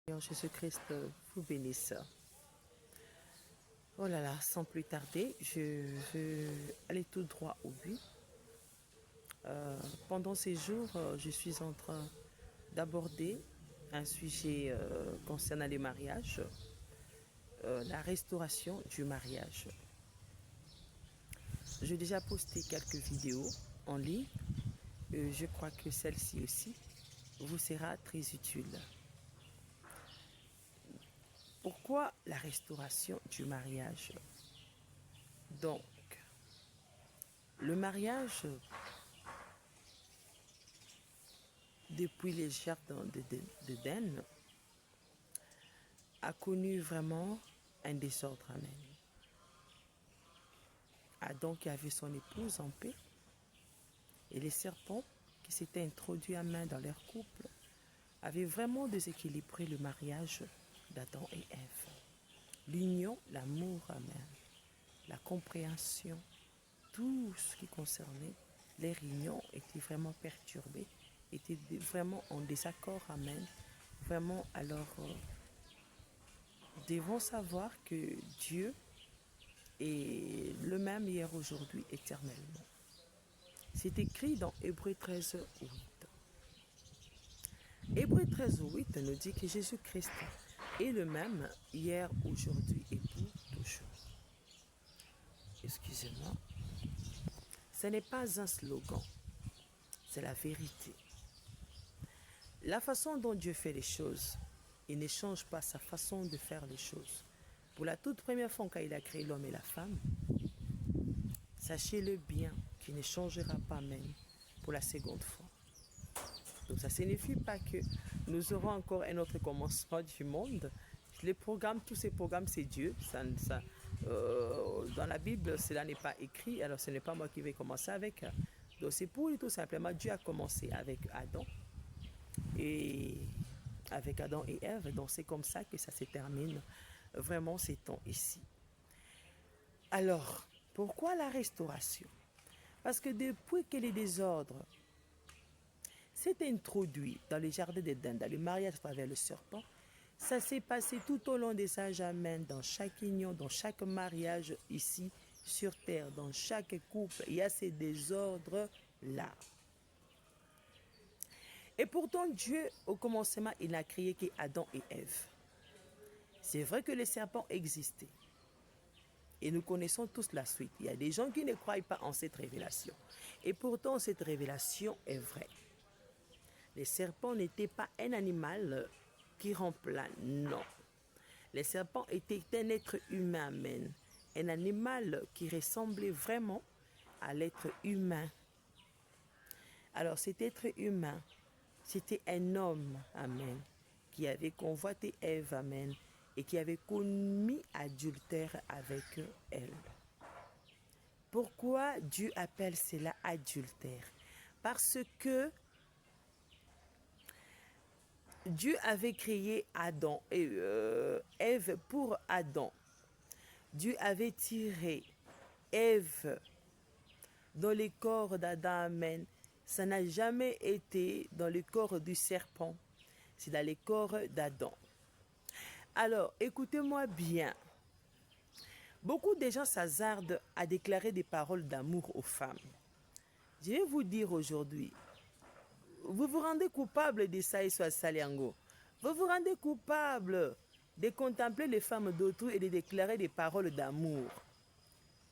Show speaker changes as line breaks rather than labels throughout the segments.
Seigneur Jésus-Christ vous bénisse. Oh là là, sans plus tarder, je veux aller tout droit au but. Pendant ces jours, je suis en train d'aborder un sujet concernant les mariages, la restauration du mariage. J'ai déjà posté quelques vidéos en ligne. Je crois que celle-ci aussi vous sera très utile. Pourquoi la restauration du mariage? Donc, le mariage, depuis les jardins d'Éden, a connu vraiment un désordre. Amen. Adam qui avait son épouse en paix et les serpents qui s'étaient introduits à main dans leur couple avaient vraiment déséquilibré le mariage d'Adam et Ève. L'union, l'amour, amen, la compréhension, tout ce qui concernait les réunions était vraiment perturbé, était vraiment en désaccord, amen. Vraiment, alors, devons savoir que Dieu est le même hier, aujourd'hui, éternellement. C'est écrit dans Hébreux 13, 8. Hébreux 13, 8 nous dit que Jésus-Christ est le même hier, aujourd'hui et pour toujours. Excusez-moi. Ce n'est pas un slogan, c'est la vérité. La façon dont Dieu fait les choses, il ne change pas sa façon de faire les choses. Pour la toute première fois quand il a créé l'homme et la femme, sachez-le bien qu'il ne changera pas même pour la seconde fois. Donc ça ne signifie pas que nous aurons encore un autre commencement du monde. Les programmes, tous ces programmes, c'est Dieu. Dans la Bible, cela n'est pas écrit, alors ce n'est pas moi qui vais commencer avec. Donc c'est pour lui tout simplement, Dieu a commencé avec Adam et Ève. Donc c'est comme ça que ça se termine vraiment ces temps ici. Alors, pourquoi la restauration? Parce que depuis que les désordres s'est introduit dans les jardins d'Éden, dans le mariage à travers le serpent, ça s'est passé tout au long des âges, amen, dans chaque union, dans chaque mariage ici sur terre, dans chaque couple, il y a ces désordres-là. Et pourtant, Dieu, au commencement, il n'a créé qu'Adam et Ève. C'est vrai que les serpents existaient. Et nous connaissons tous la suite. Il y a des gens qui ne croient pas en cette révélation. Et pourtant, cette révélation est vraie. Les serpents n'étaient pas un animal qui remplace, non. Les serpents étaient un être humain, amen. Un animal qui ressemblait vraiment à l'être humain. Alors cet être humain, c'était un homme, amen, qui avait convoité Ève, amen, et qui avait commis adultère avec elle. Pourquoi Dieu appelle cela adultère? Parce que Dieu avait créé Adam et Ève pour Adam. Dieu avait tiré Ève dans le corps d'Adam, amen. Ça n'a jamais été dans le corps du serpent. C'est dans le corps d'Adam. Alors, écoutez-moi bien. Beaucoup de gens s'hasardent à déclarer des paroles d'amour aux femmes. Je vais vous dire aujourd'hui, vous vous rendez coupable de ça et soit saliango. Vous vous rendez coupable de contempler les femmes d'autrui et de déclarer des paroles d'amour.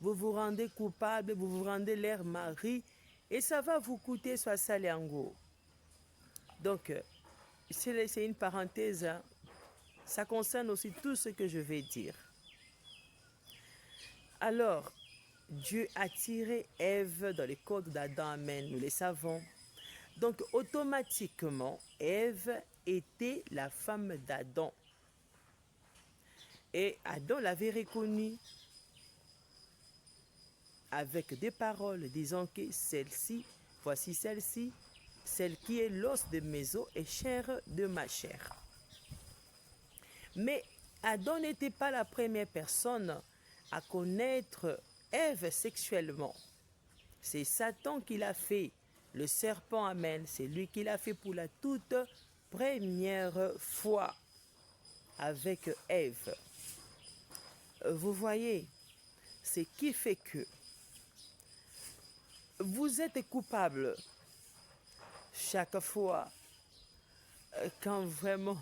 Vous vous rendez coupable, vous vous rendez leur mari et ça va vous coûter soit saliango. Donc, c'est une parenthèse, hein. Ça concerne aussi tout ce que je vais dire. Alors, Dieu a tiré Ève dans le corps d'Adam, amen, nous le savons. Donc, automatiquement, Ève était la femme d'Adam. Et Adam l'avait reconnue avec des paroles disant que celle-ci, voici celle-ci, celle qui est l'os de mes os et chair de ma chair. Mais Adam n'était pas la première personne à connaître Ève sexuellement. C'est Satan qui l'a fait. Le serpent, amen, c'est lui qui l'a fait pour la toute première fois. avec Ève. Vous voyez, ce qui fait que vous êtes coupable chaque fois quand vraiment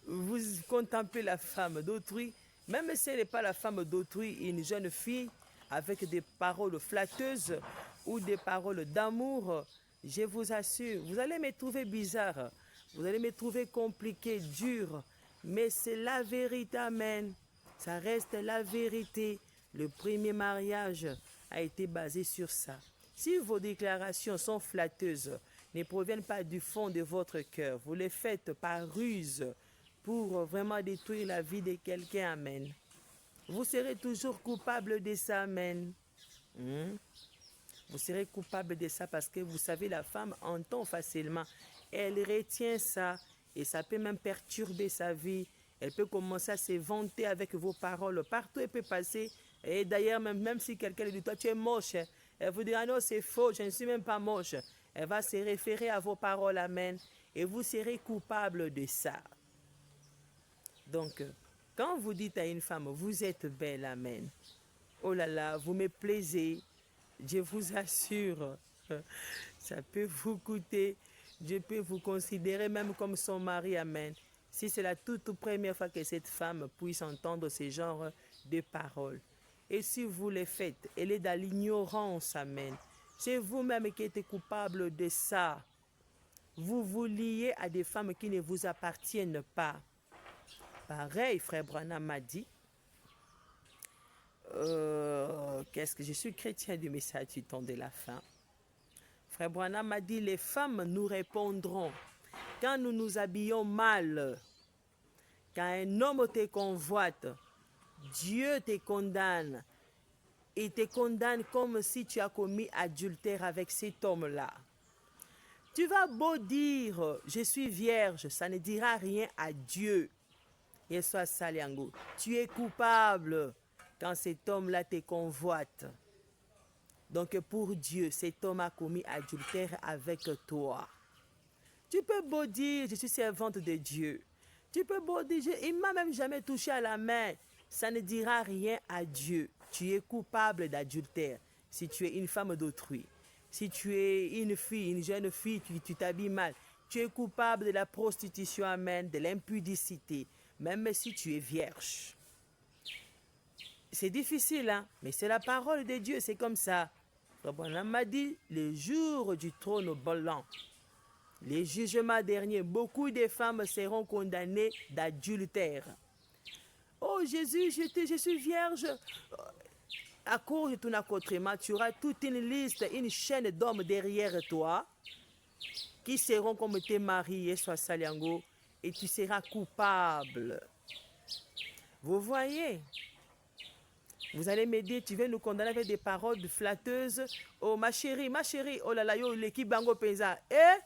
vous contemplez la femme d'autrui, même si elle n'est pas la femme d'autrui, une jeune fille avec des paroles flatteuses ou des paroles d'amour, je vous assure, vous allez me trouver bizarre, vous allez me trouver compliqué, dur, mais c'est la vérité, amen. Ça reste la vérité. Le premier mariage a été basé sur ça. Si vos déclarations sont flatteuses, ne proviennent pas du fond de votre cœur, vous les faites par ruse pour vraiment détruire la vie de quelqu'un, amen. Vous serez toujours coupable de ça, amen. Vous serez coupable de ça parce que vous savez, la femme entend facilement. Elle retient ça et ça peut même perturber sa vie. Elle peut commencer à se vanter avec vos paroles. Partout, elle peut passer. Et d'ailleurs, même si quelqu'un lui dit, toi, tu es moche, elle vous dira, non, c'est faux, je ne suis même pas moche. Elle va se référer à vos paroles, amen. Et vous serez coupable de ça. Donc, quand vous dites à une femme, vous êtes belle, amen. Oh là là, vous me plaisez. Je vous assure, ça peut vous coûter. Je peux vous considérer même comme son mari, amen. Si c'est la toute première fois que cette femme puisse entendre ce genre de paroles. Et si vous les faites, elle est dans l'ignorance, amen. C'est vous-même qui êtes coupable de ça. Vous vous liez à des femmes qui ne vous appartiennent pas. Pareil, frère Branham m'a dit, qu'est-ce que je suis chrétien du message du temps de la fin. Frère Branham m'a dit, les femmes nous répondront quand nous nous habillons mal, quand un homme te convoite, Dieu te condamne. Il te condamne comme si tu as commis adultère avec cet homme-là. Tu vas beau dire, je suis vierge, ça ne dira rien à Dieu. Yeswa Saliango, tu es coupable quand cet homme-là te convoite. Donc pour Dieu, cet homme a commis adultère avec toi. Tu peux beau dire, je suis servante de Dieu. Tu peux beau dire, il ne m'a même jamais touché à la main. Ça ne dira rien à Dieu. Tu es coupable d'adultère si tu es une femme d'autrui. Si tu es une fille, une jeune fille, tu t'habilles mal. Tu es coupable de la prostitution, amen, de l'impudicité, même si tu es vierge. C'est difficile, hein? Mais c'est la parole de Dieu, c'est comme ça. On m'a dit, le jour du trône blanc, les jugements derniers, beaucoup de femmes seront condamnées d'adultère. Oh Jésus, je suis vierge. À cause de ton accoutrement, tu auras toute une liste, une chaîne d'hommes derrière toi qui seront comme tes maris, soit Saliango, et tu seras coupable. Vous voyez? Vous allez me dire, tu veux nous condamner avec des paroles flatteuses. Oh ma chérie, oh là là, yo, l'équipe Bango Pesa. Et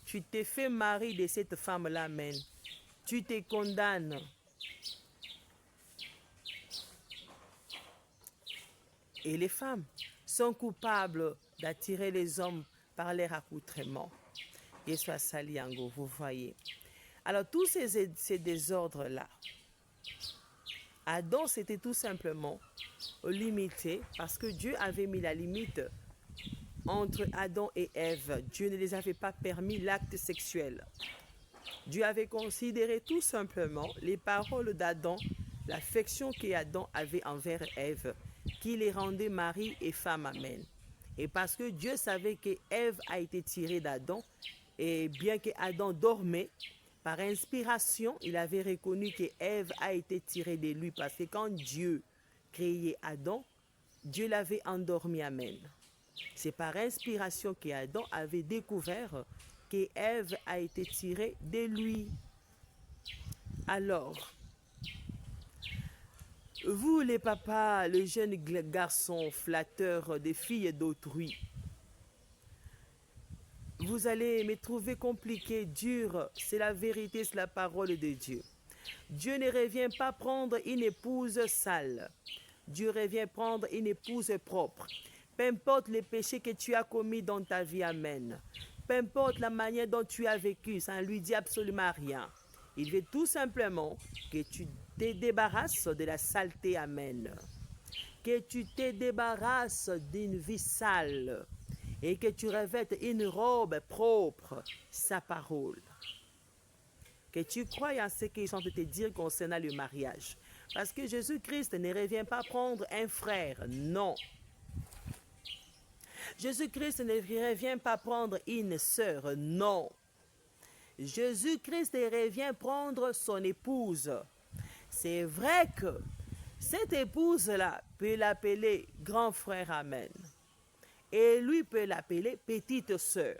tu t'es fait mari de cette femme-là, amen. Tu te condamnes. Et les femmes sont coupables d'attirer les hommes par leur accoutrement. Et soit Saliango, vous voyez. Alors tous ces désordres-là, Adam, c'était tout simplement limité parce que Dieu avait mis la limite entre Adam et Ève. Dieu ne les avait pas permis l'acte sexuel. Dieu avait considéré tout simplement les paroles d'Adam, l'affection qu'Adam avait envers Ève, qui les rendait mari et femme, amen. Et parce que Dieu savait que Ève a été tirée d'Adam, et bien que Adam dormait, par inspiration, il avait reconnu que Ève a été tirée de lui. Parce que quand Dieu créait Adam, Dieu l'avait endormi, amen. C'est par inspiration qu'Adam avait découvert que Ève a été tirée de lui. Alors, vous les papas, les jeunes garçons flatteurs des filles d'autrui, vous allez me trouver compliqué, dur. C'est la vérité, c'est la parole de Dieu. Dieu ne revient pas prendre une épouse sale. Dieu revient prendre une épouse propre. Peu importe les péchés que tu as commis dans ta vie, amen. Peu importe la manière dont tu as vécu, ça ne lui dit absolument rien. Il veut tout simplement que tu te débarrasses de la saleté. Amen. Que tu te débarrasses d'une vie sale et que tu revêtes une robe propre, sa parole. Que tu crois en ce qu'ils sont de te dire concernant le mariage. Parce que Jésus-Christ ne revient pas prendre un frère, non. Jésus-Christ ne revient pas prendre une sœur, non. Jésus-Christ revient prendre son épouse. C'est vrai que cette épouse-là peut l'appeler grand frère, amen. Et lui peut l'appeler petite sœur.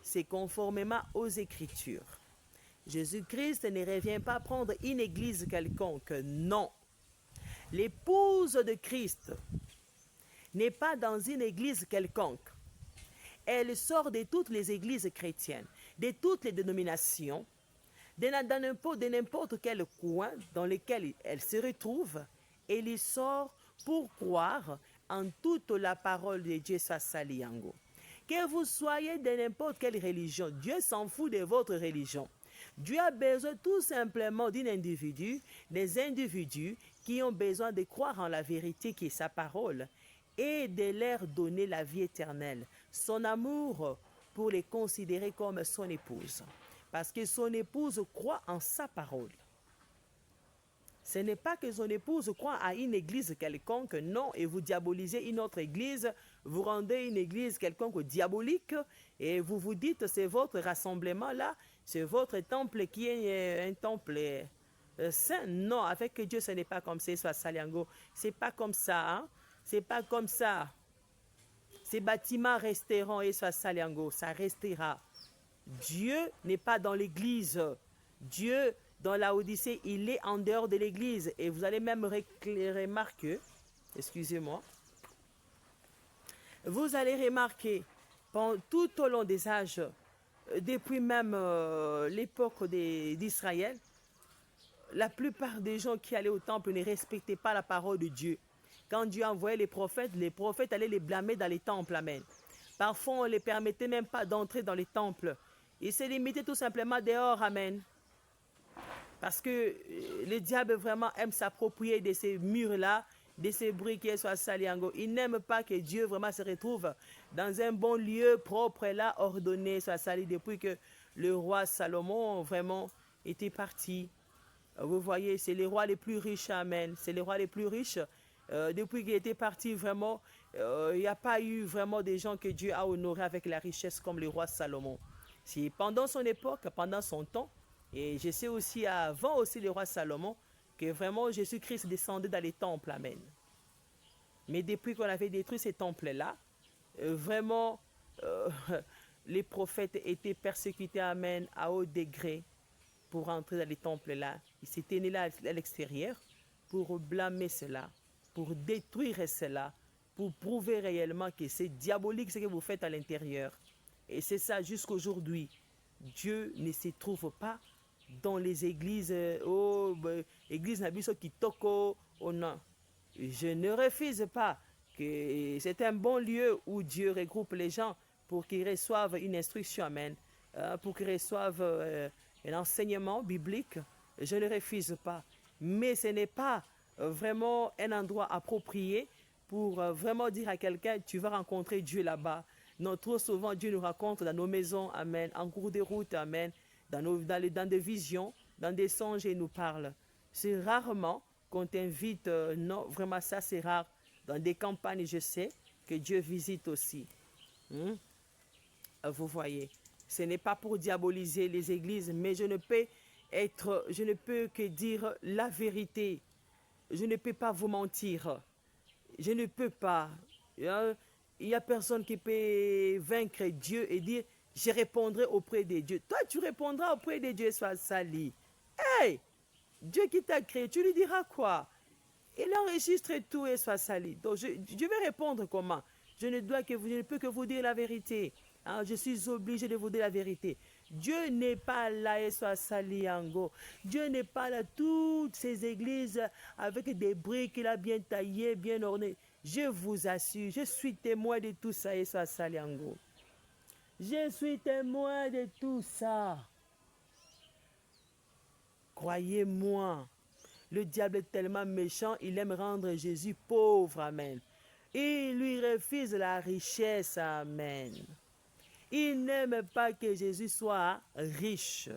C'est conformément aux Écritures. Jésus-Christ ne revient pas prendre une église quelconque, non. L'épouse de Christ n'est pas dans une église quelconque. Elle sort de toutes les églises chrétiennes, de toutes les dénominations, de n'importe quel coin dans lequel elle se retrouve. Elle y sort pour croire en toute la parole de Dieu, Saliango. Que vous soyez de n'importe quelle religion, Dieu s'en fout de votre religion. Dieu a besoin tout simplement d'un individu, des individus qui ont besoin de croire en la vérité qui est sa parole et de leur donner la vie éternelle, son amour pour les considérer comme son épouse. Parce que son épouse croit en sa parole. Ce n'est pas que son épouse croit à une église quelconque, non, et vous diabolisez une autre église, vous rendez une église quelconque diabolique, et vous vous dites c'est votre rassemblement là, c'est votre temple qui est un temple saint. Non, avec Dieu ce n'est pas comme ça, soit Saliango, c'est pas comme ça, hein? C'est pas comme ça. Ces bâtiments resteront et soit Saliango, ça restera. Dieu n'est pas dans l'église. Dieu, dans la Odyssée, il est en dehors de l'église. Et vous allez même remarquer, excusez-moi, vous allez remarquer, tout au long des âges, depuis même l'époque d'Israël, la plupart des gens qui allaient au temple ne respectaient pas la parole de Dieu. Quand Dieu envoyait les prophètes allaient les blâmer dans les temples, amen. Parfois, on ne les permettait même pas d'entrer dans les temples. Ils se limitaient tout simplement dehors, amen. Parce que le diable vraiment aime s'approprier de ces murs-là, de ces briquets, soit Saliango. Il n'aime pas que Dieu vraiment se retrouve dans un bon lieu propre là, ordonné, soit Sali, depuis que le roi Salomon vraiment était parti. Vous voyez, c'est les rois les plus riches, amen. C'est les rois les plus riches. Depuis qu'il était parti, vraiment, il n'y a pas eu vraiment des gens que Dieu a honorés avec la richesse comme le roi Salomon. C'est pendant son époque, pendant son temps, et je sais aussi avant aussi le roi Salomon, que vraiment Jésus-Christ descendait dans les temples, amen. Mais depuis qu'on avait détruit ces temples-là, vraiment, les prophètes étaient persécutés, amen, à haut degré pour entrer dans les temples-là. Ils s'étaient nés là à l'extérieur pour blâmer cela, pour détruire cela, pour prouver réellement que c'est diabolique ce que vous faites à l'intérieur. Et c'est ça jusqu'aujourd'hui. Dieu ne se trouve pas dans les églises, église Nabiso Kitoko, oh non. Je ne refuse pas que c'est un bon lieu où Dieu regroupe les gens pour qu'ils reçoivent une instruction, amen, pour qu'ils reçoivent un enseignement biblique. Je ne refuse pas. Mais ce n'est pas vraiment un endroit approprié pour vraiment dire à quelqu'un, tu vas rencontrer Dieu là-bas. Non, trop souvent, Dieu nous rencontre dans nos maisons, amen, en cours de route, amen, dans des visions, dans des songes, et il nous parle. C'est rarement qu'on t'invite, non, vraiment ça c'est rare. Dans des campagnes, je sais que Dieu visite aussi. Vous voyez, ce n'est pas pour diaboliser les églises, mais je ne peux que dire la vérité. Je ne peux pas vous mentir. Je ne peux pas. Il n'y a personne qui peut vaincre Dieu et dire, je répondrai auprès de Dieu. Toi, tu répondras auprès de Dieu, sois sali. Hey! Dieu qui t'a créé, tu lui diras quoi? Il enregistre tout et soit sali. Donc, je vais répondre comment? Je ne peux que vous dire la vérité. Hein, je suis obligé de vous dire la vérité. Dieu n'est pas là et soit sali yango. Dieu n'est pas là. Toutes ces églises avec des briques qu'il a bien taillées, bien ornées. Je vous assure, je suis témoin de tout ça et soit sali yango. Je suis témoin de tout ça. Croyez-moi, le diable est tellement méchant, il aime rendre Jésus pauvre. Amen. Il lui refuse la richesse. Amen. Il n'aime pas que Jésus soit riche.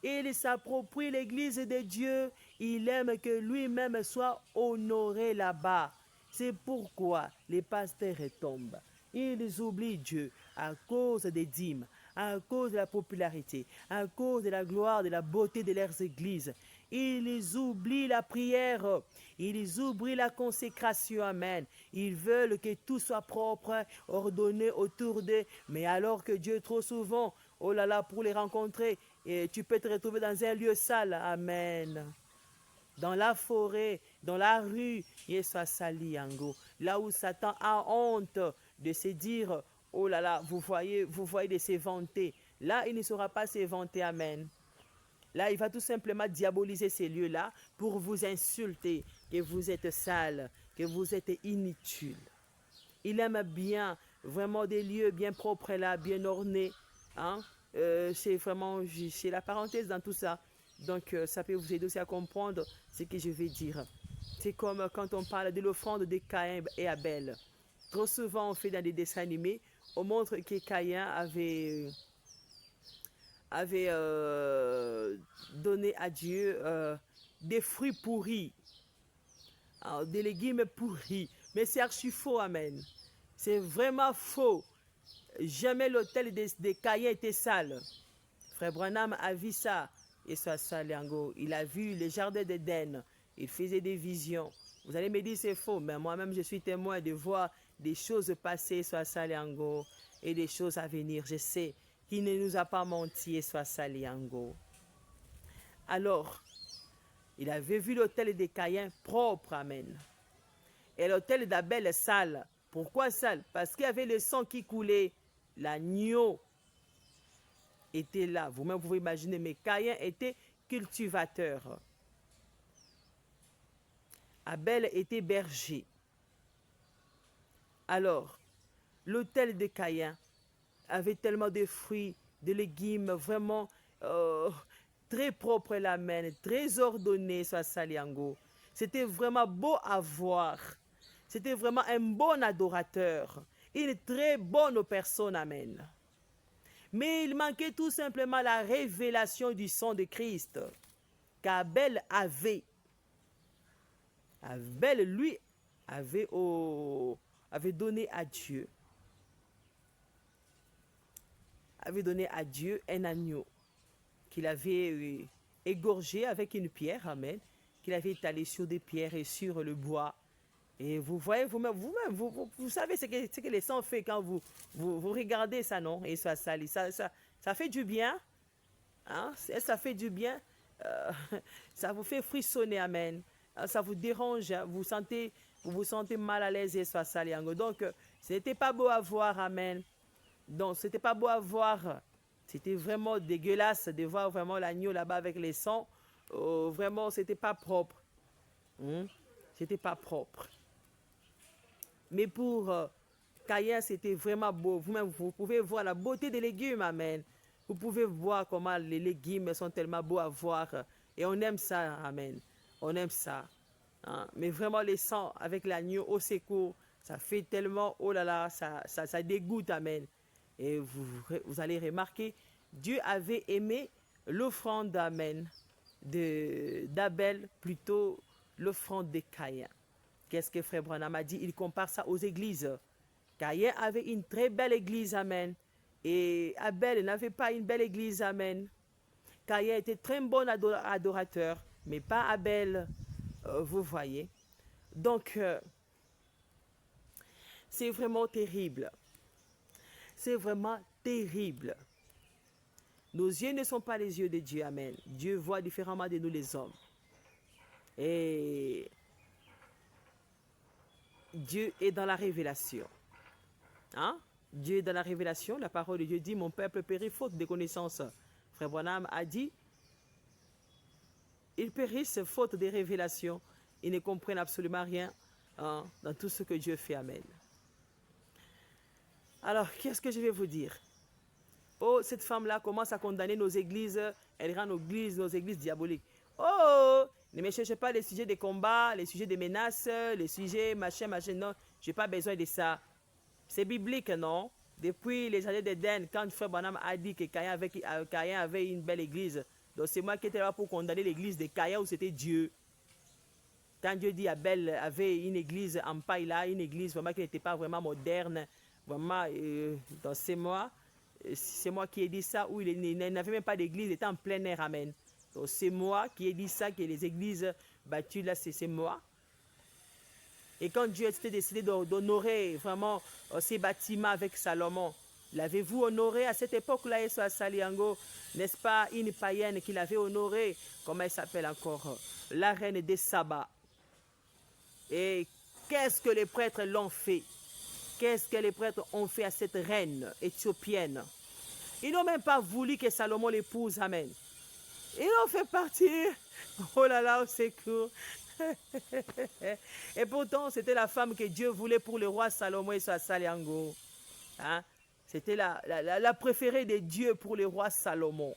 Il s'approprie l'Église de Dieu. Il aime que lui-même soit honoré là-bas. C'est pourquoi les pasteurs tombent. Ils oublient Dieu à cause des dîmes, à cause de la popularité, à cause de la gloire, de la beauté de leurs églises. Ils oublient la prière, ils oublient la consécration. Amen. Ils veulent que tout soit propre, ordonné autour d'eux. Mais alors que Dieu, trop souvent, oh là là, pour les rencontrer, et tu peux te retrouver dans un lieu sale. Amen. Dans la forêt, dans la rue, là où Satan a honte de se dire, oh là là, vous voyez de se vanter. Là, il ne saura pas se vanter. Amen. Là, il va tout simplement diaboliser ces lieux-là pour vous insulter, que vous êtes sale, que vous êtes inutile. Il aime bien, vraiment des lieux bien propres là, bien ornés. Hein? C'est vraiment, c'est la parenthèse dans tout ça. Donc, ça peut vous aider aussi à comprendre ce que je vais dire. C'est comme quand on parle de l'offrande de Caïn et Abel. Trop souvent, on fait dans des dessins animés, on montre que Caïn avait donné à Dieu des fruits pourris, des légumes pourris. Mais c'est archi faux, amen. C'est vraiment faux. Jamais l'autel de Caïn était sale. Frère Branham a vu ça. Et soit sale, il a vu le jardin d'Éden. Il faisait des visions. Vous allez me dire c'est faux, mais moi-même je suis témoin de voir des choses passer, soit sale, et des choses à venir. Je sais qu'il ne nous a pas menti, soit saliango. Alors, il avait vu l'autel de Caïn propre, amen. Et l'autel d'Abel sale. Pourquoi sale? Parce qu'il y avait le sang qui coulait. L'agneau était là. Vous-même, vous pouvez imaginer, mais Caïn était cultivateur. Abel était berger. Alors, l'autel de Caïn avait tellement de fruits, de légumes, vraiment très propres, la main, très ordonnés, soit saliango. C'était vraiment beau à voir. C'était vraiment un bon adorateur. Une très bonne personne, amen. Mais il manquait tout simplement la révélation du sang de Christ qu'Abel avait. Abel, lui, avait donné à Dieu. Avait donné à Dieu un agneau qu'il avait égorgé avec une pierre, amen, qu'il avait étalé sur des pierres et sur le bois. Et vous voyez vous-même, vous savez ce que le sang fait quand vous regardez ça, non? Et ça salit, ça fait du bien, hein? Ça fait du bien, ça vous fait frissonner, amen. Ça vous dérange, vous vous sentez mal à l'aise et ça salit. Donc, ce n'était pas beau à voir, amen. Donc, c'était pas beau à voir. C'était vraiment dégueulasse de voir vraiment l'agneau là-bas avec les sangs. Vraiment, c'était pas propre. C'était pas propre. Mais pour Caïn, c'était vraiment beau. Vous-même, vous pouvez voir la beauté des légumes, amen. Vous pouvez voir comment les légumes sont tellement beaux à voir. Et on aime ça, amen. On aime ça. Hein? Mais vraiment, les sangs avec l'agneau au secours, ça fait tellement, oh là là, ça dégoûte, amen. Et vous allez remarquer, Dieu avait aimé l'offrande d'Amen, d'Abel, plutôt l'offrande de Caïn. Qu'est-ce que Frère Branham a dit? Il compare ça aux églises. Caïn avait une très belle église, amen. Et Abel n'avait pas une belle église, amen. Caïn était très bon adorateur, mais pas Abel, vous voyez. Donc, c'est vraiment terrible. C'est vraiment terrible. Nos yeux ne sont pas les yeux de Dieu, amen. Dieu voit différemment de nous les hommes. Et Dieu est dans la révélation. Hein? Dieu est dans la révélation. La parole de Dieu dit, mon peuple périt faute de connaissance. Frère Branham a dit, ils périssent faute de révélation. Ils ne comprennent absolument rien, hein, dans tout ce que Dieu fait, amen. Alors, qu'est-ce que je vais vous dire? Oh, cette femme-là commence à condamner nos églises. Elle rend nos églises diaboliques. Oh, ne me cherchez pas les sujets des combats, les sujets des menaces, les sujets machin, machin. Non, je n'ai pas besoin de ça. C'est biblique, non? Depuis les années d'Éden, quand Frère Branham a dit que Caïn avait une belle église, donc c'est moi qui étais là pour condamner l'église de Caïn où c'était Dieu. Quand Dieu dit Abel avait une église en paille là, une église vraiment qui n'était pas vraiment moderne, vraiment, donc c'est moi qui ai dit ça, où il n'avait même pas d'église, il était en plein air, amen. Donc c'est moi qui ai dit ça, que les églises bâties là, c'est moi. Et quand Dieu a décidé d'honorer vraiment ces bâtiments avec Salomon, l'avez-vous honoré à cette époque-là, à Saliango? N'est-ce pas une païenne qui l'avait honoré? Comment elle s'appelle encore? La reine des Saba. Et qu'est-ce que les prêtres l'ont fait? Qu'est-ce que les prêtres ont fait à cette reine éthiopienne? Ils n'ont même pas voulu que Salomon l'épouse, amen. Ils l'ont fait partir. Oh là là, au secours. Et pourtant, c'était la femme que Dieu voulait pour le roi Salomon et sa Saliango. Hein? C'était la préférée de Dieu pour le roi Salomon.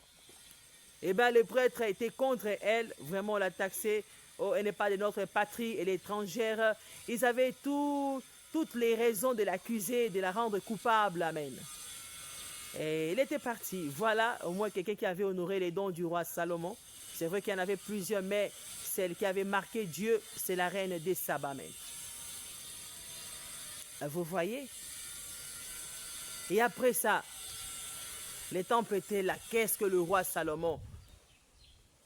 Eh bien, les prêtres étaient contre elle. Vraiment, on l'a taxée. Oh, elle n'est pas de notre patrie, elle est étrangère. Ils avaient toutes les raisons de l'accuser, de la rendre coupable. Amen. Et il était parti. Voilà, au moins quelqu'un qui avait honoré les dons du roi Salomon. C'est vrai qu'il y en avait plusieurs, mais celle qui avait marqué Dieu, c'est la reine des Saba. Vous voyez? Et après ça, les temples étaient là. Qu'est-ce que le roi Salomon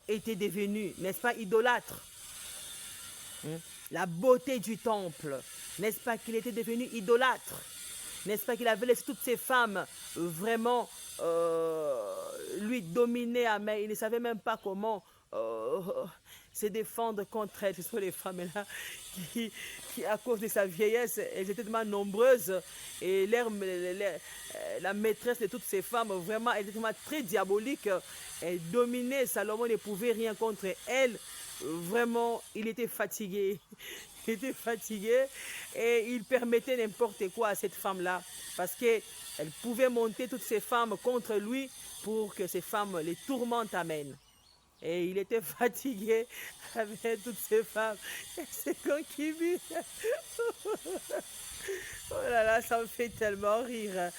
était devenu, n'est-ce pas, idolâtre? La beauté du temple, n'est-ce pas qu'il était devenu idolâtre? N'est-ce pas qu'il avait laissé toutes ces femmes vraiment lui dominer? Amen. Il ne savait même pas comment se défendre contre elles. Ce sont les femmes-là qui, à cause de sa vieillesse, elles étaient tellement nombreuses. Et la maîtresse de toutes ces femmes, vraiment, elle était vraiment très diabolique. Elle dominait. Salomon ne pouvait rien contre elle. Vraiment, il était fatigué. Il était fatigué et il permettait n'importe quoi à cette femme-là parce qu'elle pouvait monter toutes ces femmes contre lui pour que ces femmes les tourmentent. Amen. Et il était fatigué avec toutes ces femmes et ses concubines. Oh là là, ça me fait tellement rire.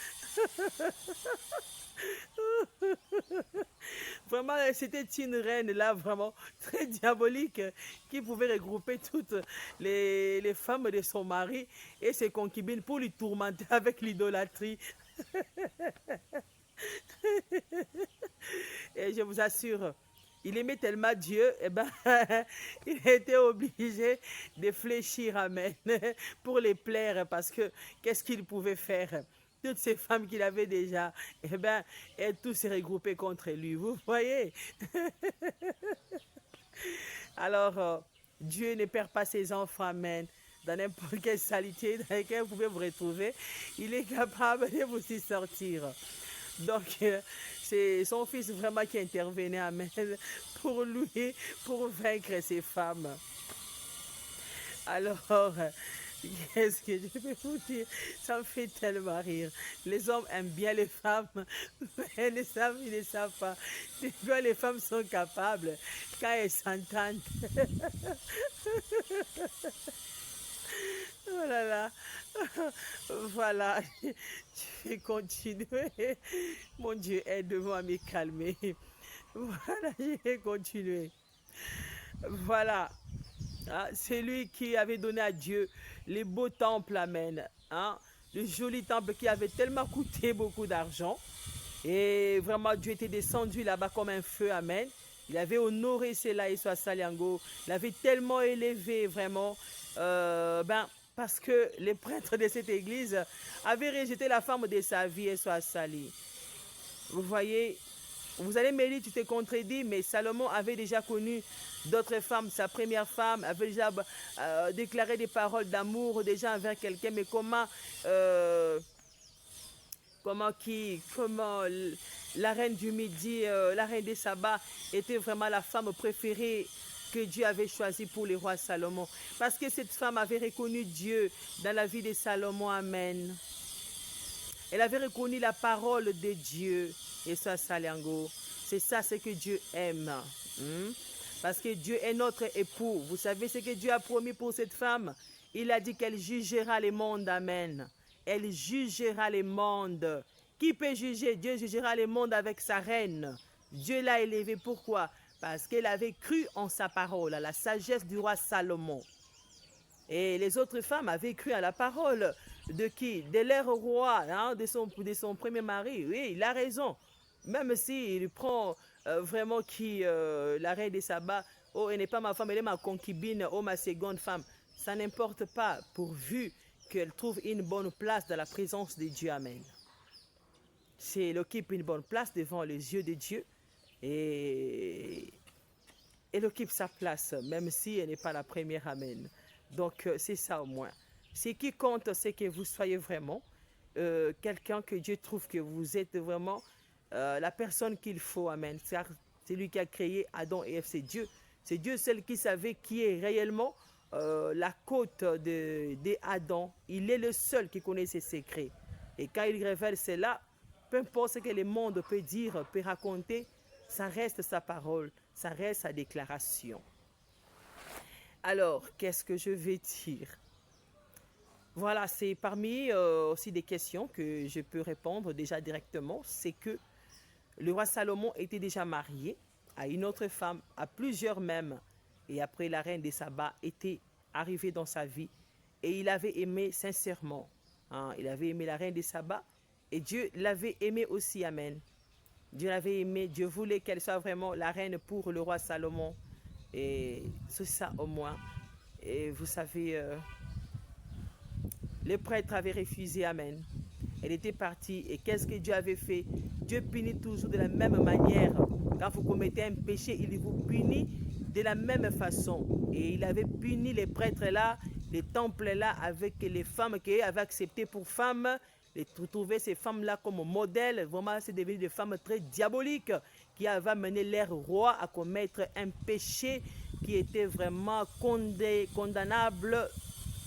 Vraiment, c'était une reine là, vraiment très diabolique, qui pouvait regrouper toutes les femmes de son mari et ses concubines pour lui tourmenter avec l'idolâtrie. Et je vous assure, il aimait tellement Dieu, eh ben, il était obligé de fléchir, amen, pour les plaire, parce que qu'est-ce qu'il pouvait faire? Toutes ces femmes qu'il avait déjà, eh bien, elles tous se regroupaient contre lui. Vous voyez? Alors, Dieu ne perd pas ses enfants, amen. Dans n'importe quelle saleté dans laquelle vous pouvez vous retrouver, il est capable de vous y sortir. Donc, c'est son fils vraiment qui intervenait, amen, pour lui, pour vaincre ces femmes. Alors, qu'est-ce que je peux vous dire? Ça me fait tellement rire. Les hommes aiment bien les femmes, mais ils ne savent pas. Les femmes sont capables quand elles s'entendent. Oh là là. Voilà. Je vais continuer. Mon Dieu, aide-moi à me calmer. Voilà, je vais continuer. Voilà. Ah, c'est lui qui avait donné à Dieu les beaux temples, amen. Hein? Le joli temple qui avait tellement coûté beaucoup d'argent. Et vraiment, Dieu était descendu là-bas comme un feu, amen. Il avait honoré cela et soit Saliango. Il avait tellement élevé, vraiment. Parce que les prêtres de cette église avaient rejeté la femme de sa vie et soit Sali. Vous voyez, vous allez me dire, tu t'es contredit, mais Salomon avait déjà connu d'autres femmes. Sa première femme avait déjà déclaré des paroles d'amour déjà envers quelqu'un. Mais comment la reine du Midi, la reine des Sabas, était vraiment la femme préférée que Dieu avait choisie pour le roi Salomon. Parce que cette femme avait reconnu Dieu dans la vie de Salomon. Amen. Elle avait reconnu la parole de Dieu. Et ça, Saliango, c'est ça ce que Dieu aime. Parce que Dieu est notre époux. Vous savez ce que Dieu a promis pour cette femme? Il a dit qu'elle jugera les mondes. Amen. Elle jugera les mondes. Qui peut juger? Dieu jugera les mondes avec sa reine. Dieu l'a élevée. Pourquoi? Parce qu'elle avait cru en sa parole, à la sagesse du roi Salomon. Et les autres femmes avaient cru à la parole de qui? De leur roi, hein, de son premier mari. Oui, il a raison. Même s'il prend vraiment la reine de Saba, oh, elle n'est pas ma femme, elle est ma concubine, oh, ma seconde femme. Ça n'importe pas, pourvu qu'elle trouve une bonne place dans la présence de Dieu. Amen. Si elle occupe une bonne place devant les yeux de Dieu, et elle occupe sa place, même si elle n'est pas la première. Amen. Donc, c'est ça au moins. Ce qui compte, c'est que vous soyez vraiment quelqu'un que Dieu trouve que vous êtes vraiment la personne qu'il faut. Amen. C'est lui qui a créé Adam et Ève, c'est Dieu. C'est Dieu seul qui savait qui est réellement la côte d'Adam. Il est le seul qui connaît ses secrets. Et quand il révèle cela, peu importe ce que le monde peut dire, peut raconter, ça reste sa parole, ça reste sa déclaration. Alors, qu'est-ce que je vais dire? Voilà, c'est parmi aussi des questions que je peux répondre déjà directement. C'est que le roi Salomon était déjà marié à une autre femme, à plusieurs même. Et après, la reine de Saba était arrivée dans sa vie. Et il avait aimé sincèrement. Il avait aimé la reine de Saba. Et Dieu l'avait aimé aussi. Amen. Dieu l'avait aimé. Dieu voulait qu'elle soit vraiment la reine pour le roi Salomon. Et c'est ça au moins. Et vous savez, le prêtre avait refusé. Amen. Elle était partie. Et qu'est-ce que Dieu avait fait? Dieu punit toujours de la même manière. Quand vous commettez un péché, il vous punit de la même façon. Et il avait puni les prêtres là, les temples là, avec les femmes qu'il avait acceptées pour femmes. Et trouver ces femmes-là comme modèle. Vraiment, c'est devenu des femmes très diaboliques qui avaient amené leur roi à commettre un péché qui était vraiment condamnable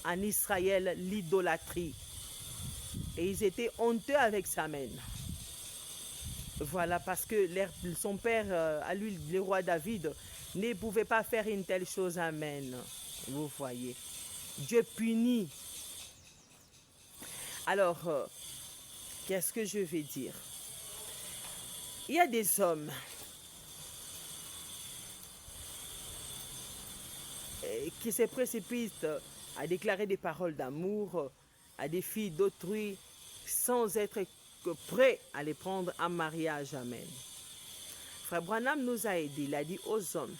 en Israël, l'idolâtrie. Et ils étaient honteux avec ça, amen. Voilà, parce que son père, à lui, le roi David, ne pouvait pas faire une telle chose, amen. Vous voyez. Dieu punit. Alors, qu'est-ce que je vais dire? Il y a des hommes qui se précipitent à déclarer des paroles d'amour à des filles d'autrui sans être prêts à les prendre en mariage. Amen. Frère Branham nous a aidés. Il a dit aux hommes,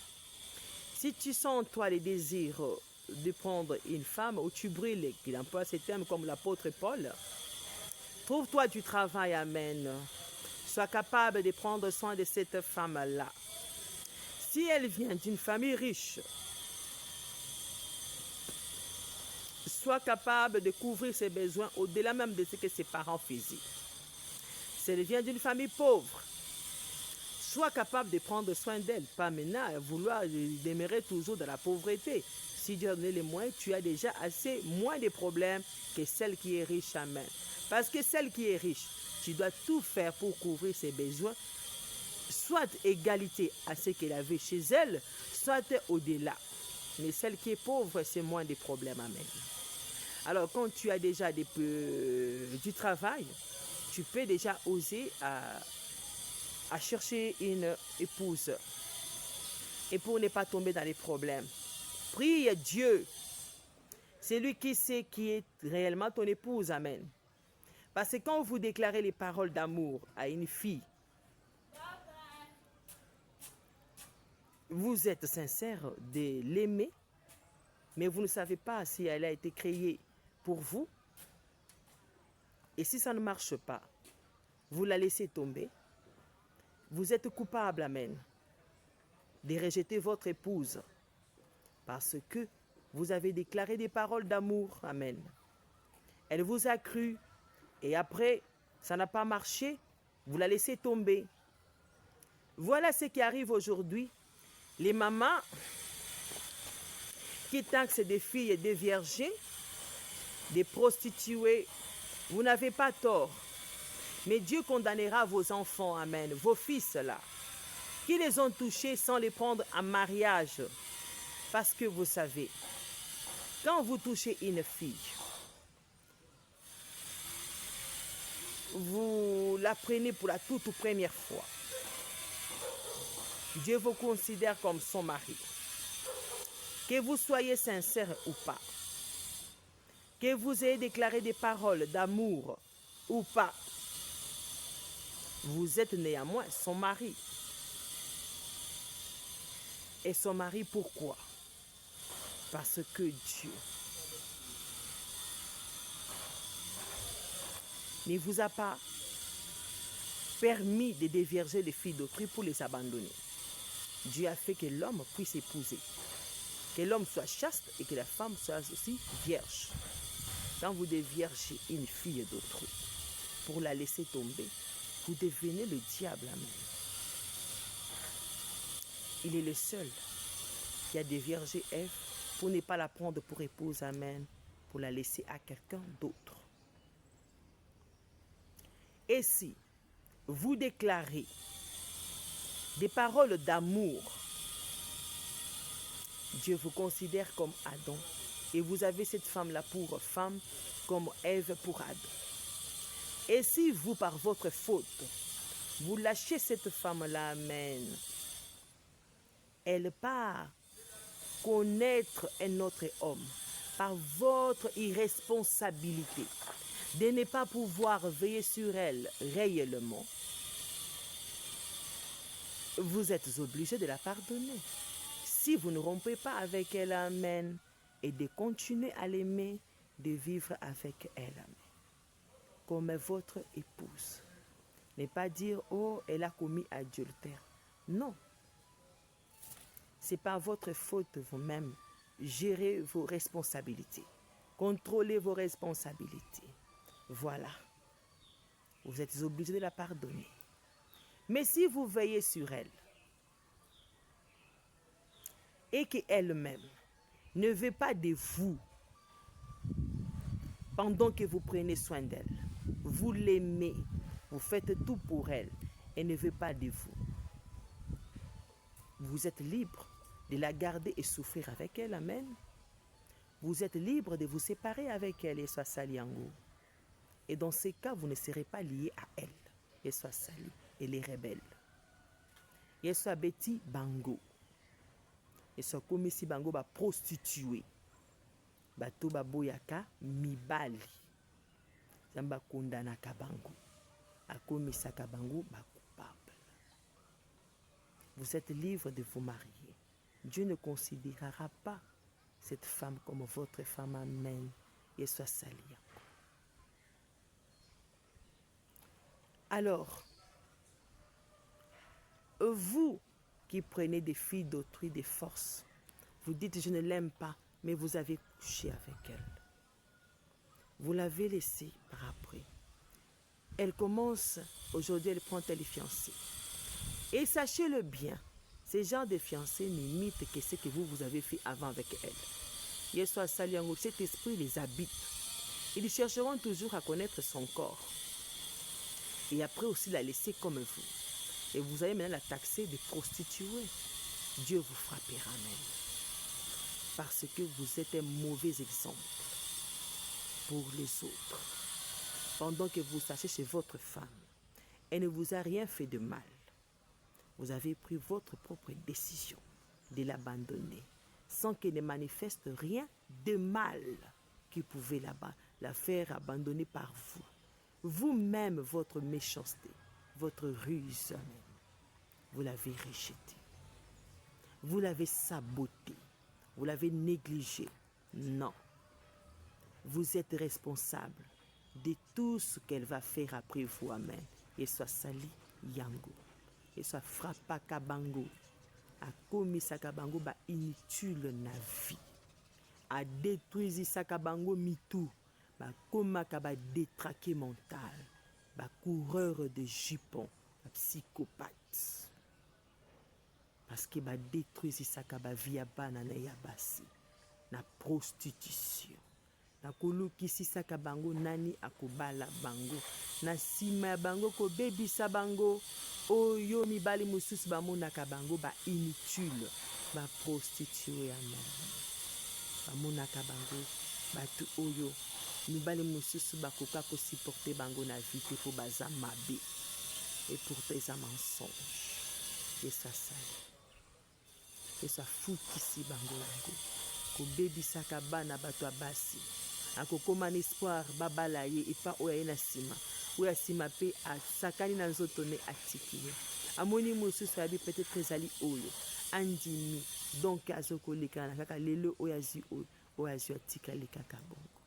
si tu sens en toi les désirs de prendre une femme ou tu brilles, qu'il emploie ces termes comme l'apôtre Paul, trouve-toi du travail. Amen. Sois capable de prendre soin de cette femme-là. Si elle vient d'une famille riche, sois capable de couvrir ses besoins au-delà même de ce que ses parents faisaient. Si elle vient d'une famille pauvre, sois capable de prendre soin d'elle. Pas maintenant à vouloir demeurer toujours dans la pauvreté. Si Dieu a donné les moyens, tu as déjà assez moins de problèmes que celle qui est riche. Amen. Parce que celle qui est riche, tu dois tout faire pour couvrir ses besoins, soit égalité à ce qu'elle avait chez elle, soit au-delà. Mais celle qui est pauvre, c'est moins de problèmes. Amen. Alors, quand tu as déjà du travail, tu peux déjà oser à chercher une épouse. Et pour ne pas tomber dans les problèmes, prie Dieu. C'est lui qui sait qui est réellement ton épouse. Amen. Parce que quand vous déclarez les paroles d'amour à une fille, vous êtes sincère de l'aimer, mais vous ne savez pas si elle a été créée pour vous. Et si ça ne marche pas, vous la laissez tomber. Vous êtes coupable, amen, de rejeter votre épouse parce que vous avez déclaré des paroles d'amour, amen. Elle vous a cru et après, ça n'a pas marché, vous la laissez tomber. Voilà ce qui arrive aujourd'hui. Les mamans qui taxent des filles et des vierges, des prostituées, vous n'avez pas tort. Mais Dieu condamnera vos enfants, amen, vos fils là, qui les ont touchés sans les prendre en mariage. Parce que vous savez, quand vous touchez une fille, vous la prenez pour la toute première fois. Dieu vous considère comme son mari. Que vous soyez sincère ou pas, que vous ayez déclaré des paroles d'amour ou pas, vous êtes néanmoins son mari. Et son mari, pourquoi? Parce que Dieu ne vous a pas permis de dévierger les filles d'autrui pour les abandonner. Dieu a fait que l'homme puisse épouser, que l'homme soit chaste et que la femme soit aussi vierge. Quand vous déviergez une fille d'autrui pour la laisser tomber, vous devenez le diable. Amen. Il est le seul qui a déviergé Ève pour ne pas la prendre pour épouse. Amen. Pour la laisser à quelqu'un d'autre. Et si vous déclarez des paroles d'amour, Dieu vous considère comme Adam et vous avez cette femme-là pour femme comme Ève pour Adam. Et si vous, par votre faute, vous lâchez cette femme-là, amen, elle part connaître un autre homme par votre irresponsabilité de ne pas pouvoir veiller sur elle réellement, vous êtes obligé de la pardonner. Si vous ne rompez pas avec elle, amen, et de continuer à l'aimer, de vivre avec elle, amen, comme votre épouse. Ne pas dire, oh, elle a commis adultère. Non. Ce n'est pas votre faute vous-même. Gérez vos responsabilités. Contrôlez vos responsabilités. Voilà. Vous êtes obligé de la pardonner. Mais si vous veillez sur elle et qu'elle-même ne veut pas de vous pendant que vous prenez soin d'elle, vous l'aimez, vous faites tout pour elle, elle ne veut pas de vous, vous êtes libre de la garder et souffrir avec elle, amen. Vous êtes libre de vous séparer avec elle, et soit saliango. Et dans ces cas, vous ne serez pas lié à elle, et soit sali, et les rebelles. Et soit beti bango. Et soit comme si bango ba prostituée. Bato ba boyaka mibali. Zamba kondana kabango. Akomi sakabango ba coupable. Vous êtes libre de vous marier. Dieu ne considérera pas cette femme comme votre femme, amen, et soit salie. Alors, vous qui prenez des filles d'autrui de force, vous dites je ne l'aime pas, mais vous avez couché avec elle. Vous l'avez laissée par après. Elle commence, aujourd'hui elle prend tel fiancé. Et sachez-le bien, ces genres de fiancés n'imitent que ce que vous avez fait avant avec elle. Et soit saliango, cet esprit les habite. Ils chercheront toujours à connaître son corps. Et après aussi la laisser comme vous. Et vous allez maintenant la taxer de prostituée. Dieu vous frappera même. Parce que vous êtes un mauvais exemple pour les autres. Pendant que vous sachez chez votre femme, elle ne vous a rien fait de mal. Vous avez pris votre propre décision de l'abandonner sans qu'elle ne manifeste rien de mal qui pouvait la faire abandonner par vous. Vous-même, votre méchanceté, votre ruse, vous l'avez rejeté. Vous l'avez saboté. Vous l'avez négligé. Non. Vous êtes responsable de tout ce qu'elle va faire après vous, amen. Et soit sali yango. Et soit frappa kabango. A commis sakabango ba inutile na vie. A détruit sakabango mitou. Ba komaka ba détraqué mental. Ba coureur de jupons. Ba psychopathe. Parce que ba détruit sakaba via banana ya basi. Na prostitution. nakolukisisaka bango nani akobala bango. Na nsima ya bango kobebisa bango oyo mibali mosusu bamonaka bango ba inutile, ba prostitue ya mama. Bamonaka bango batu oyo mibali mosusu bakoka kosupporte bango na vie te po baza mabe. Et pourtant eza mensonge. Yesu asali. Yesu afukisi bango yango. Kobebisaka bana bato ya basi. Akokoma na espoir babala ye epa oyo aye na nsima. Oyo asima pe asakani na nzoto ne atiki ye. Amoni mosusu abi peut-être ezali oyo. Andimi. Donc azokoleka na kaka lelo oyo azwi oyo azwi atikali kaka bongo.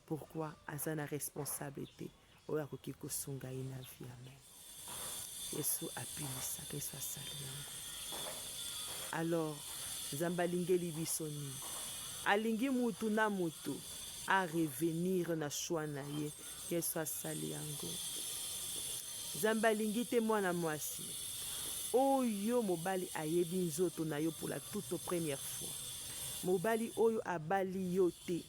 Pourquoi aza na responsabilité oyo akoki kosunga ye na vie. Amen. Yesu apilisaka, Yesu asali yango. Alors Nzambe alingeli biso nini? Alingi mutu na mutu a revenir na choix na ye. Yesu asali yango. Nzambe alingi te mwana mwasi oyo mobali ayebi nzoto na yo pour la toute première fois. Mobali oyo abali yo te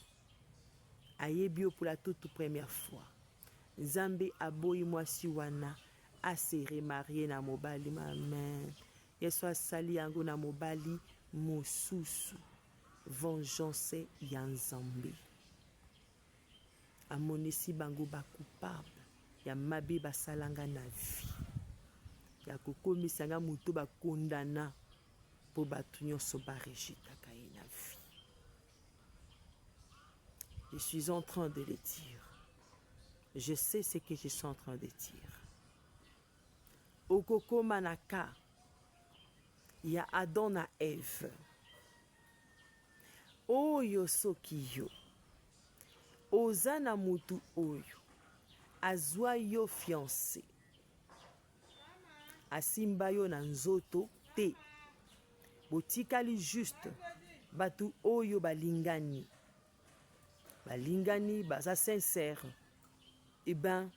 ayebi yo pour la toute première fois. Nzambe aboyi mwasi wana a se remarier na mobali. Amen. Yesu asali yango na mobali mosusu. Vengeance ya Nzambe. Amonisi bango ba coupable ya mabe basalanga na vie. Ya kokomisa nga mutu ba kondana po batu nyonso ba rejitaka ye na vie. Je suis en train de le dire. Je sais ce que je suis en train de dire. Okoko manaka ya Adam na Eve. Oyo soki yo oza na mutu oyo azwa yo fiancé, asimba yo na nzoto te, botikali juste batu oyo balingani baza sincère, et ben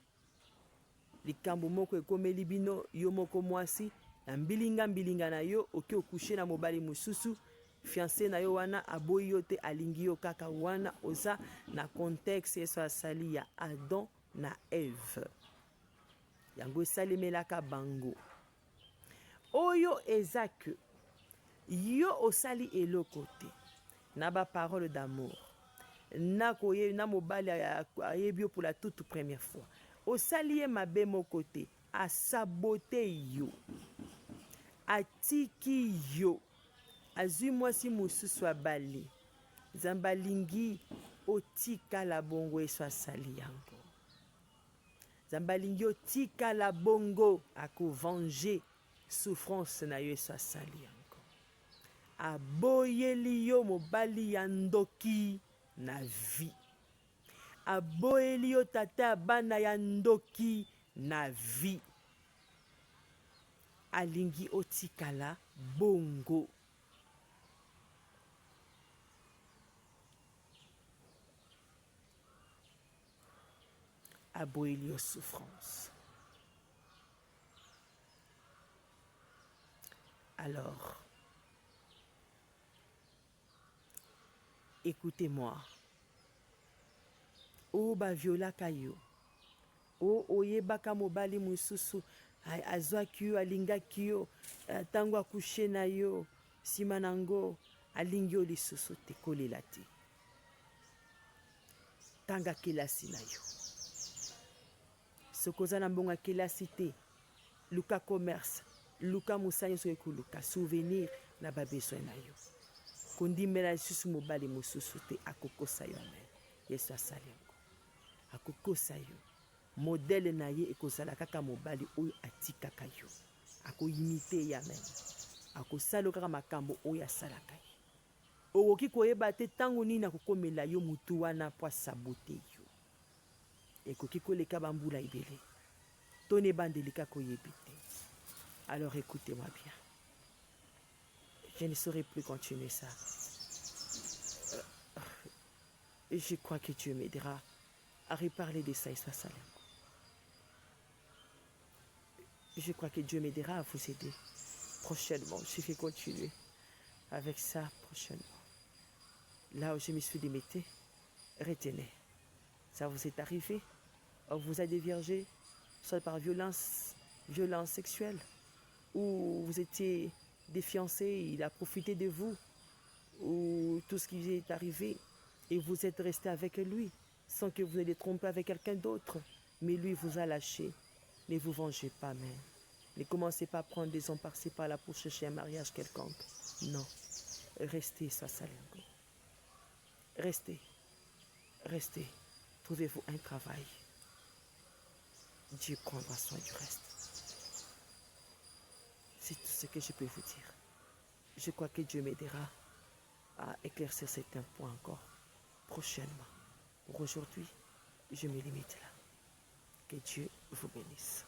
likambo moko ekomeli bino yo moko mwasi na mbilinga na yo oki okushe na mobali mosusu. Fiancé na yo wana aboyi yo te, alingi yo kaka wana oza na contexte Yesu asali ya Adam na Eve. Yango esalimelaka bango. Oyo eza que yo osali eloko te na ba parole d'amour. Na mobali ayebi yo pour la toute première fois. Osali ye mabe moko te, asabote yo, atiki yo, azwi mwasi mosusu abali. Nzambe alingi otikala bongo. Yesu asali yango. Nzambe alingi otikala bongo, akovenger souffrance na yo. Yesu asali yango. Aboyeli yo mobali ya ndoki na vie. Aboyeli yo tata bana ya ndoki na vie. Alingi otikala bongo. Aboyeli yo souffrance. Alors, écoutez-moi. O ba violaka yo. O oyebaka mobali mosusu azwaki yo, alingaki yo, tango akushe na yo, sima nango alingi yo lisusu te, kolela te. Tanga kelasi na yo. Sokoza na mbonga kelasi te, luka commerce, luka musanya so ekuluka, souvenir na ba besoin na yo. Kondimela lisusu mobali mosusu te, akokosa yo. Amen. Yesu asali yango. Akokosa yo. Modèle na ye ekozala kaka mobali oyo atikaka yo. Akoimite ya men. Akosala kaka makambo oyo asalaka ye. Okoki koyeba te tango nini akokomela yo mutu wana po sabote yo. Ekoki koleka bambula ebele. Tone bandelika koyebi te. Alors écoutez-moi bien. Je ne saurais plus continuer ça. Je crois que Dieu m'aidera à reparler de ça et soit salé. Je crois que Dieu m'aidera à vous aider prochainement. Je vais continuer avec ça prochainement. Là où je me suis limité, retenez. Ça vous est arrivé? On vous a déviergé, soit par violence sexuelle, ou vous étiez défiancé, il a profité de vous, ou tout ce qui vous est arrivé, et vous êtes resté avec lui, sans que vous ayez trompé avec quelqu'un d'autre, mais lui vous a lâché. Ne vous vengez pas, mais ne commencez pas à prendre des hommes par-ci par-là pour chercher un mariage quelconque. Non. Restez, Sasalengo. Restez. Restez. Trouvez-vous un travail. Dieu prendra soin du reste. C'est tout ce que je peux vous dire. Je crois que Dieu m'aidera à éclaircir certains points encore prochainement. Pour aujourd'hui, je me limite là. Que Dieu vous bénisse.